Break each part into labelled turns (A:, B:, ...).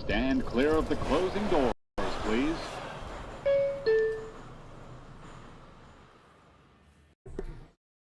A: Stand clear of the closing doors, please.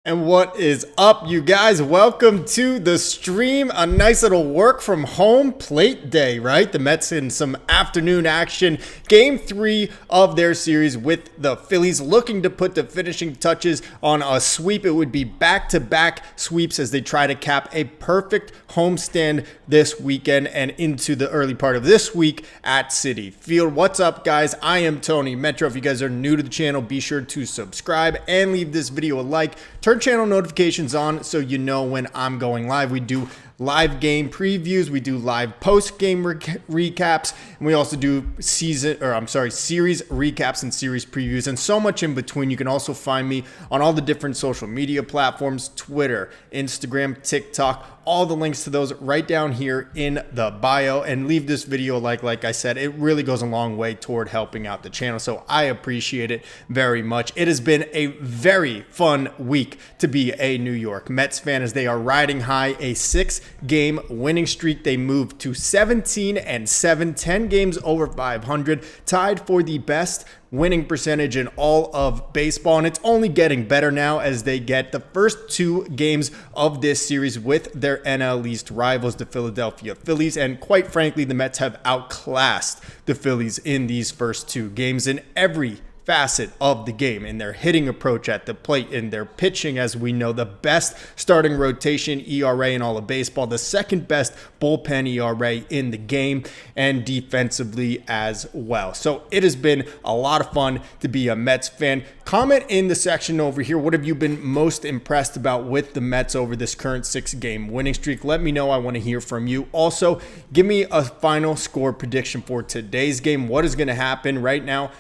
B: And what is up, you guys? Welcome to the stream. A nice little work from home plate day, right? The Mets in some afternoon action. Game 3 of their series with the Phillies, looking to put the finishing touches on a sweep. It would be back-to-back sweeps as they try to cap a perfect homestand this weekend and into the early part of this week at Citi Field. What's up, guys? I am Tony Metro. If you guys are new to the channel, be sure to subscribe and leave this video a like. Turn channel notifications on so you know when I'm going live. We do live game previews, we do live post-game recaps, and we also do series recaps and series previews, and so much in between. You can also find me on all the different social media platforms: Twitter, Instagram, TikTok. All the links to those right down here in the bio, and leave this video like I said. It really goes a long way toward helping out the channel, so I appreciate it very much. It has been a very fun week to be a New York Mets fan as they are riding high a 6-game winning streak. They moved to 17-7, 10 games over 500, tied for the best winning percentage in all of baseball, and it's only getting better now as they get the first 2 games of this series with their NL East rivals, the Philadelphia Phillies. And quite frankly, the Mets have outclassed the Phillies in these first 2 games in every facet of the game, in their hitting approach at the plate, in their pitching. As we know, the best starting rotation ERA in all of baseball, the second best bullpen ERA in the game, and defensively as well. So it has been a lot of fun to be a Mets fan. Comment in the section over here, what have you been most impressed about with the Mets over this current 6-game winning streak? Let me know. I want to hear from you. Also, give me a final score prediction for today's game. What is going to happen right now?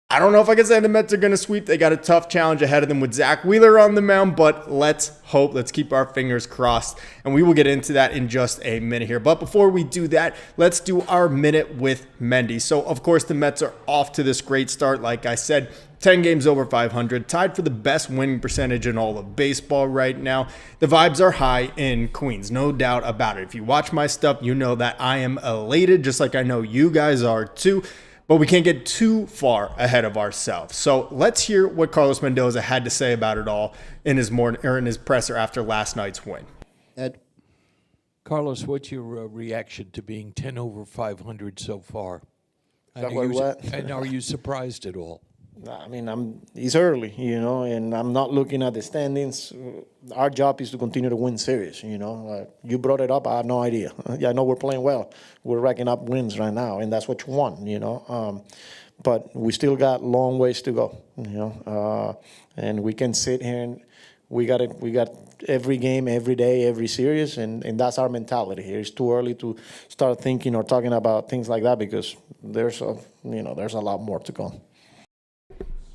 B: I don't know if I can say the Mets are going to sweep. They got a tough challenge ahead of them with Zach Wheeler on the mound, but let's hope. Let's keep our fingers crossed, and we will get into that in just a minute here. But before we do that, let's do our minute with Mendy. So, of course, the Mets are off to this great start. Like I said, 10 games over 500, tied for the best winning percentage in all of baseball right now. The vibes are high in Queens, no doubt about it. If you watch my stuff, you know that I am elated, just like I know you guys are too. But we can't get too far ahead of ourselves. So let's hear what Carlos Mendoza had to say about it all in his presser after last night's win.
C: Ed?
D: Carlos, what's your reaction to being 10 over 500 so far? And are you surprised at all?
C: I mean, it's early, and I'm not looking at the standings. Our job is to continue to win series, You brought it up. I have no idea. Yeah, I know we're playing well. We're racking up wins right now, and that's what you want, But we still got long ways to go, And we can sit here and we got every game, every day, every series, and that's our mentality here. It's too early to start thinking or talking about things like that because there's a lot more to go.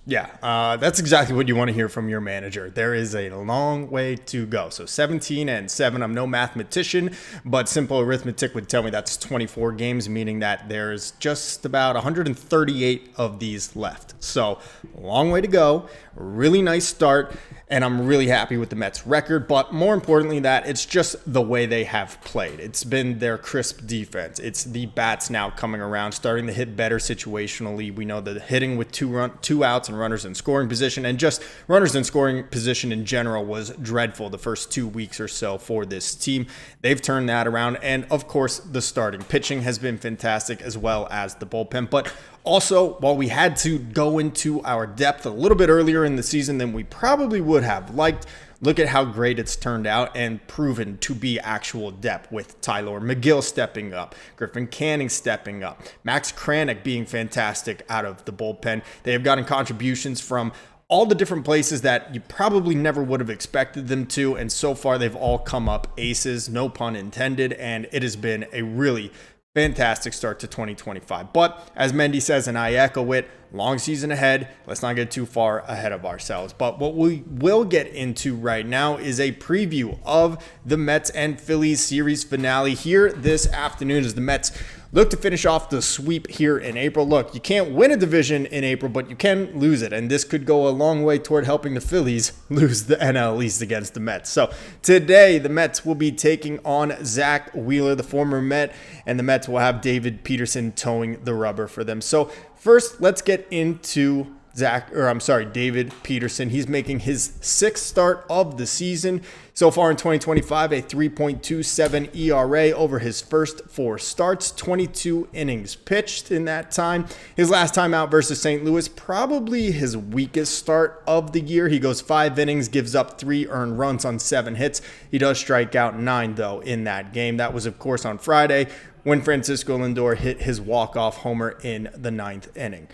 B: Yeah, that's exactly what you want to hear from your manager. There is a long way to go. So 17-7, I'm no mathematician, but simple arithmetic would tell me that's 24 games, meaning that there's just about 138 of these left. So long way to go, really nice start, and I'm really happy with the Mets record, but more importantly that it's just the way they have played. It's been their crisp defense. It's the bats now coming around, starting to hit better situationally. We know the hitting with two outs and runners in scoring position, and just runners in scoring position in general was dreadful the first 2 weeks or so for this team. They've turned that around, and of course the starting pitching has been fantastic as well as the bullpen. But also, while we had to go into our depth a little bit earlier in the season than we probably would have liked, look at how great it's turned out and proven to be actual depth, with Tyler McGill stepping up, Griffin Canning stepping up, Max Kranick being fantastic out of the bullpen. They have gotten contributions from all the different places that you probably never would have expected them to, and so far they've all come up aces, no pun intended, and it has been a really fantastic start to 2025. But as Mendy says, and I echo it, long season ahead. Let's not get too far ahead of ourselves. But what we will get into right now is a preview of the Mets and Phillies series finale here this afternoon as the Mets look to finish off the sweep here in April. Look, you can't win a division in April, but you can lose it, and this could go a long way toward helping the Phillies lose the NL East against the Mets. So today, the Mets will be taking on Zack Wheeler, the former Met, and the Mets will have David Peterson towing the rubber for them. So first, let's get into David Peterson. He's making his sixth start of the season. So far in 2025, a 3.27 ERA over his first 4 starts, 22 innings pitched in that time. His last time out versus St. Louis, probably his weakest start of the year. He goes 5 innings, gives up 3 earned runs on 7 hits. He does strike out 9, though, in that game. That was, of course, on Friday when Francisco Lindor hit his walk-off homer in the 9th inning.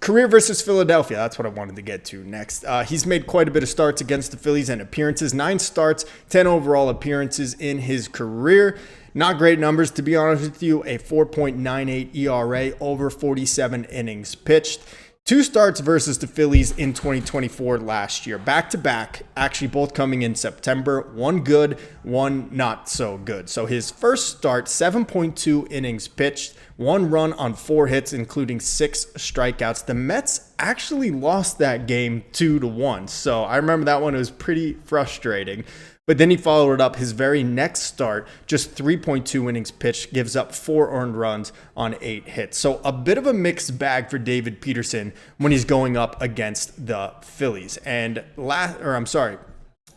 B: Career versus Philadelphia, that's what I wanted to get to next. He's made quite a bit of starts against the Phillies and appearances. 9 starts, 10 overall appearances in his career. Not great numbers, to be honest with you. A 4.98 ERA over 47 innings pitched. 2 starts versus the Phillies in 2024 last year. Back-to-back, actually both coming in September. 1 good, 1 not so good. So his first start, 7.2 innings pitched, 1 run on 4 hits, including 6 strikeouts. The Mets actually lost that game 2-1. So I remember that one. It was pretty frustrating. But then he followed it up his very next start, just 3.2 innings pitched, gives up 4 earned runs on 8 hits. So a bit of a mixed bag for David Peterson when he's going up against the Phillies. And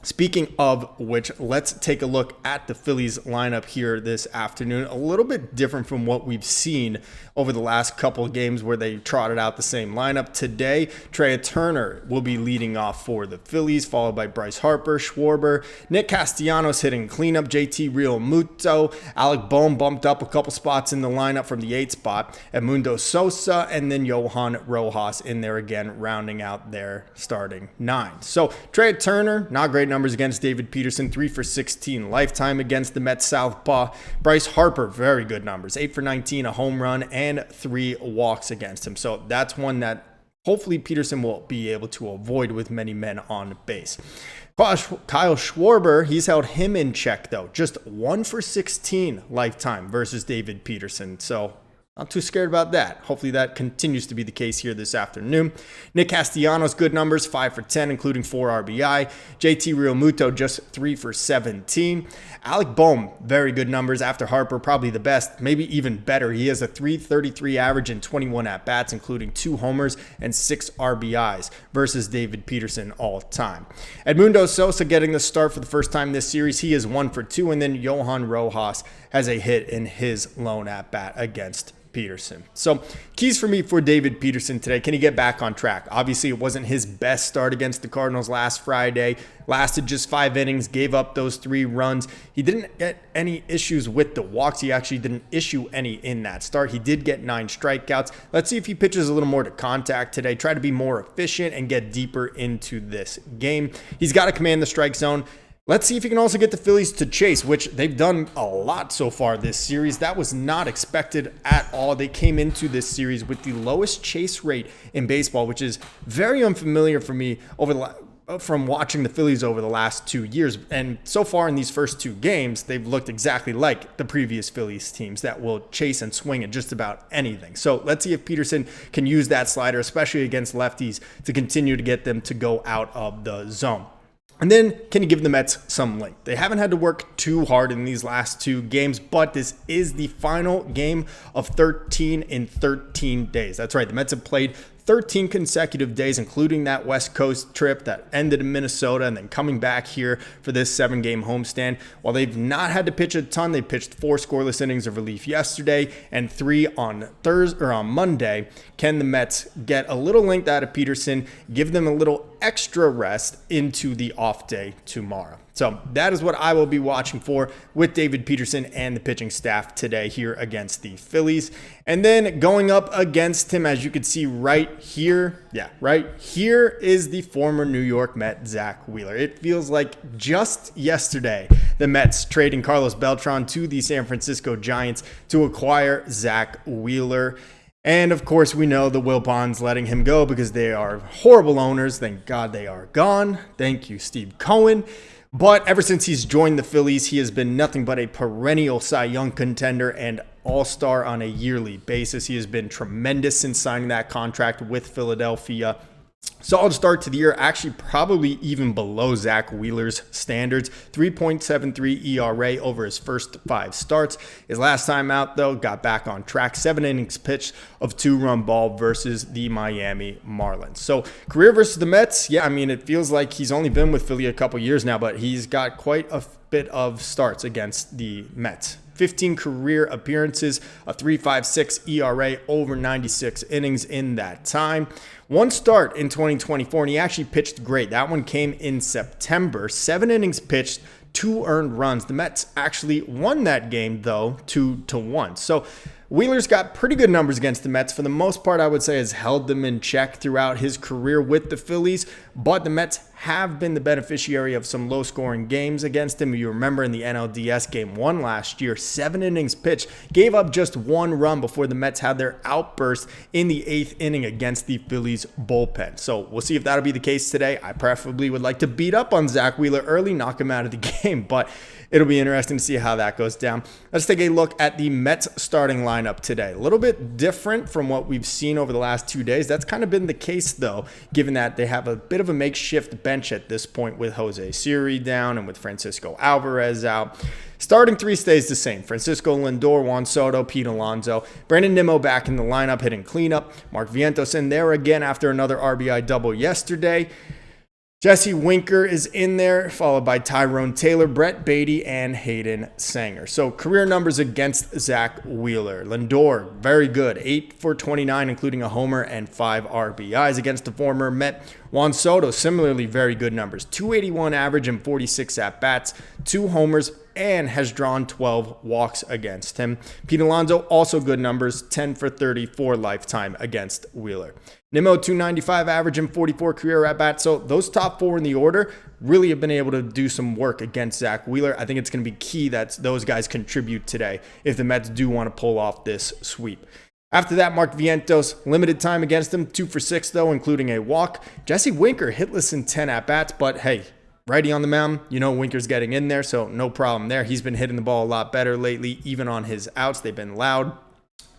B: speaking of which, let's take a look at the Phillies lineup here this afternoon. A little bit different from what we've seen over the last couple of games where they trotted out the same lineup. Today, Trea Turner will be leading off for the Phillies, followed by Bryce Harper, Schwarber, Nick Castellanos hitting cleanup, JT Realmuto, Alec Bohm bumped up a couple spots in the lineup from the 8th spot, Edmundo Sosa, and then Johan Rojas in there again, rounding out their starting 9. So Trea Turner, not great numbers against David Peterson, 3 for 16 lifetime against the Mets southpaw. Bryce Harper, very good numbers, 8 for 19, a home run, and 3 walks against him. So that's one that hopefully Peterson will be able to avoid with many men on base. Kyle Schwarber, he's held him in check, though. Just 1 for 16 lifetime versus David Peterson. So not too scared about that. Hopefully that continues to be the case here this afternoon. Nick Castellanos, good numbers, 5 for 10, including 4 RBI. JT Realmuto, just 3 for 17. Alec Bohm, very good numbers. After Harper, probably the best, maybe even better. He has a .333 average in 21 at-bats, including 2 homers and 6 RBIs versus David Peterson all time. Edmundo Sosa getting the start for the first time this series. He is 1 for 2, and then Johan Rojas has a hit in his lone at-bat against Peterson. So keys for me for David Peterson today. Can he get back on track? Obviously, it wasn't his best start against the Cardinals last Friday. Lasted just 5 innings, gave up those 3 runs. He didn't get any issues with the walks. He actually didn't issue any in that start. He did get 9 strikeouts. Let's see if he pitches a little more to contact today. Try to be more efficient and get deeper into this game. He's got to command the strike zone. Let's see if he can also get the Phillies to chase, which they've done a lot so far this series. That was not expected at all. They came into this series with the lowest chase rate in baseball, which is very unfamiliar for me from watching the Phillies over the last 2 years. And so far in these first 2 games, they've looked exactly like the previous Phillies teams that will chase and swing at just about anything. So let's see if Peterson can use that slider, especially against lefties, to continue to get them to go out of the zone. And then, can you give the Mets some length? They haven't had to work too hard in these last 2 games, but this is the final game of 13 in 13 days. That's right, the Mets have played 13 consecutive days, including that West Coast trip that ended in Minnesota and then coming back here for this 7-game homestand. While they've not had to pitch a ton, they pitched 4 scoreless innings of relief yesterday and 3 on Monday. Can the Mets get a little length out of Peterson, give them a little extra rest into the off day tomorrow? So that is what I will be watching for with David Peterson and the pitching staff today here against the Phillies. And then going up against him, as you can see right here, right here is the former New York Met, Zack Wheeler. It feels like just yesterday, the Mets trading Carlos Beltran to the San Francisco Giants to acquire Zack Wheeler. And of course, we know the Wilpons letting him go because they are horrible owners. Thank God they are gone. Thank you, Steve Cohen. But ever since he's joined the Phillies, he has been nothing but a perennial Cy Young contender and all-star on a yearly basis. He has been tremendous since signing that contract with Philadelphia. Solid start to the year, actually probably even below Zach Wheeler's standards. 3.73 ERA over his first 5 starts. His last time out, though, got back on track. 7 innings pitched of 2-run ball versus the Miami Marlins. So career versus the Mets, yeah, I mean, it feels like he's only been with Philly a couple years now, but he's got quite a bit of starts against the Mets. 15 career appearances, a 3.56 ERA over 96 innings in that time. 1 start in 2024, and he actually pitched great. That one came in September. 7 innings pitched, 2 earned runs. The Mets actually won that game, though, 2-1. So Wheeler's got pretty good numbers against the Mets. For the most part, I would say has held them in check throughout his career with the Phillies. But the Mets have been the beneficiary of some low-scoring games against him. You remember in the NLDS Game 1 last year, 7 innings pitched, gave up just 1 run before the Mets had their outburst in the 8th inning against the Phillies bullpen. So we'll see if that'll be the case today. I preferably would like to beat up on Zach Wheeler early, knock him out of the game, but it'll be interesting to see how that goes down. Let's take a look at the Mets starting lineup today. A little bit different from what we've seen over the last 2 days. That's kind of been the case, though, given that they have a bit of a makeshift bench at this point with Jose Siri down and with Francisco Alvarez out. Starting 3 stays the same. Francisco Lindor, Juan Soto, Pete Alonso. Brandon Nimmo back in the lineup hitting cleanup. Mark Vientos in there again after another RBI double yesterday. Jesse Winker is in there, followed by Tyrone Taylor, Brett Beatty, and Hayden Sanger. So career numbers against Zach Wheeler. Lindor, very good, 8 for 29, including a homer and 5 RBIs against the former Met. Juan Soto, similarly very good numbers, 281 average and 46 at-bats, 2 homers, and has drawn 12 walks against him. Pete Alonso, also good numbers, 10 for 34 lifetime against Wheeler. Nimmo, 295 average and 44 career at-bats. So those top 4 in the order really have been able to do some work against Zach Wheeler. I think it's going to be key that those guys contribute today if the Mets do want to pull off this sweep. After that, Mark Vientos, limited time against him, 2 for 6 though, including a walk. Jesse Winker, hitless in 10 at-bats, but hey, righty on the mound, you know Winker's getting in there, so no problem there. He's been hitting the ball a lot better lately, even on his outs. They've been loud.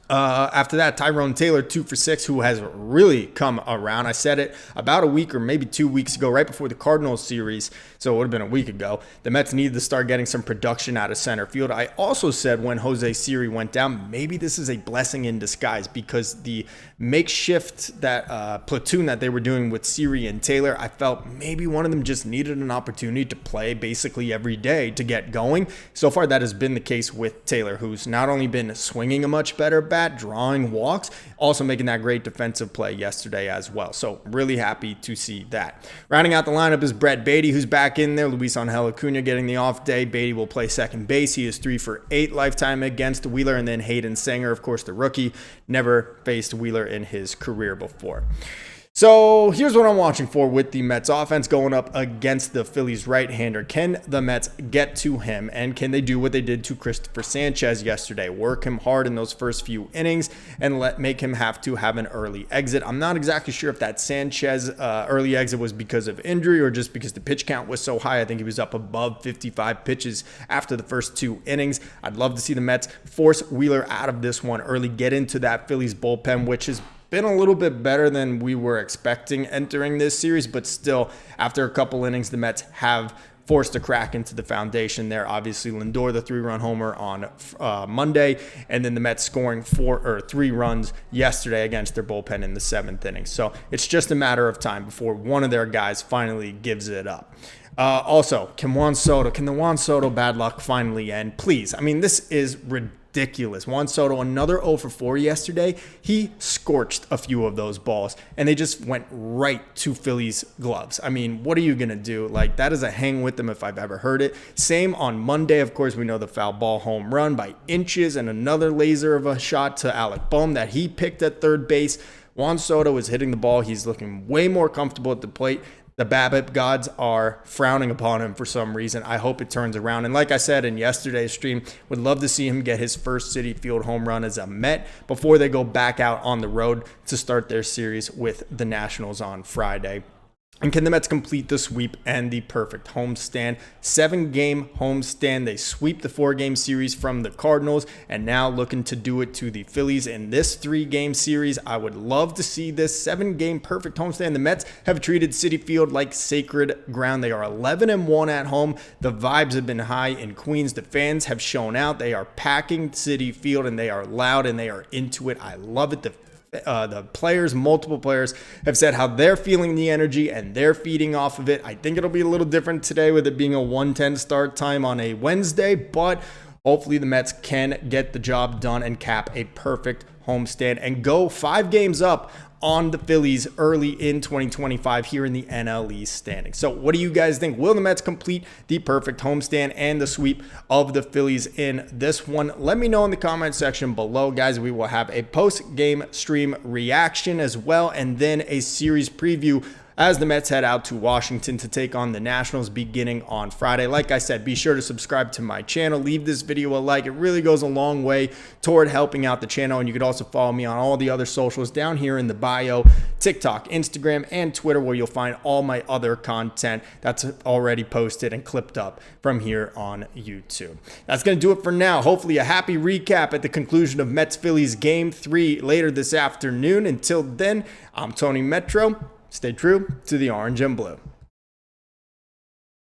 B: After that, Tyrone Taylor, 2 for 6, who has really come around. I said it about a week or maybe 2 weeks ago, right before the Cardinals series, so it would have been a week ago. The Mets needed to start getting some production out of center field. I also said when Jose Siri went down, maybe this is a blessing in disguise because the makeshift platoon that they were doing with Siri and Taylor, I felt maybe one of them just needed an opportunity to play basically every day to get going. So far, that has been the case with Taylor, who's not only been swinging a much better bat, drawing walks, also making that great defensive play yesterday as well. So really happy to see that. Rounding out the lineup is Brett Beatty, who's back in there. Luis Angel Acuna getting the off day. Beatty will play second base. He is 3 for 8 lifetime against Wheeler. And then Hayden Sanger, of course, the rookie, never faced Wheeler in his career before. So here's what I'm watching for with the Mets offense going up against the Phillies right-hander. Can the Mets get to him, and can they do what they did to Christopher Sanchez yesterday? Work him hard in those first few innings and make him have to have an early exit. I'm not exactly sure if that Sanchez early exit was because of injury or just because the pitch count was so high. I think he was up above 55 pitches after the first 2 innings. I'd love to see the Mets force Wheeler out of this one early, get into that Phillies bullpen, which is been a little bit better than we were expecting entering this series, but still, after a couple innings, the Mets have forced a crack into the foundation there. Obviously, Lindor, the 3-run homer on Monday, and then the Mets scoring 3 runs yesterday against their bullpen in the 7th inning. So it's just a matter of time before one of their guys finally gives it up. Also, can the Juan Soto bad luck finally end? Please. I mean, this is ridiculous. Juan Soto, another 0 for 4 yesterday. He scorched a few of those balls, and they just went right to Phillies gloves. I mean, what are you going to do? Like, that is a hang with them if I've ever heard it. Same on Monday. Of course, we know the foul ball home run by inches and another laser of a shot to Alec Bohm that he picked at third base. Juan Soto is hitting the ball. He's looking way more comfortable at the plate. The BABIP gods are frowning upon him for some reason. I hope it turns around. And like I said in yesterday's stream, would love to see him get his first Citi Field home run as a Met before they go back out on the road to start their series with the Nationals on Friday. And can the Mets complete the sweep and the perfect homestand? 7-game homestand. They sweep the 4-game series from the Cardinals and now looking to do it to the Phillies in this 3-game series. I would love to see this 7-game perfect homestand. The Mets have treated Citi Field like sacred ground. They are 11-1 at home. The vibes have been high in Queens. The fans have shown out. They are packing Citi Field and they are loud and they are into it. I love it. The players, multiple players, have said how they're feeling the energy and they're feeding off of it. I think it'll be a little different today with it being a 1:10 start time on a Wednesday, but hopefully the Mets can get the job done and cap a perfect homestand and go 5 games up on the Phillies early in 2025 here in the NL East standings. So what do you guys think? Will the Mets complete the perfect homestand and the sweep of the Phillies in this one? Let me know in the comment section below, guys. We will have a post-game stream reaction as well, and then a series preview as the Mets head out to Washington to take on the Nationals beginning on Friday. Like I said, be sure to subscribe to my channel. Leave this video a like. It really goes a long way toward helping out the channel. And you could also follow me on all the other socials down here in the bio, TikTok, Instagram, and Twitter, where you'll find all my other content that's already posted and clipped up from here on YouTube. That's going to do it for now. Hopefully a happy recap at the conclusion of Mets-Phillies Game 3 later this afternoon. Until then, I'm Tony Metro. Stay true to the orange and blue.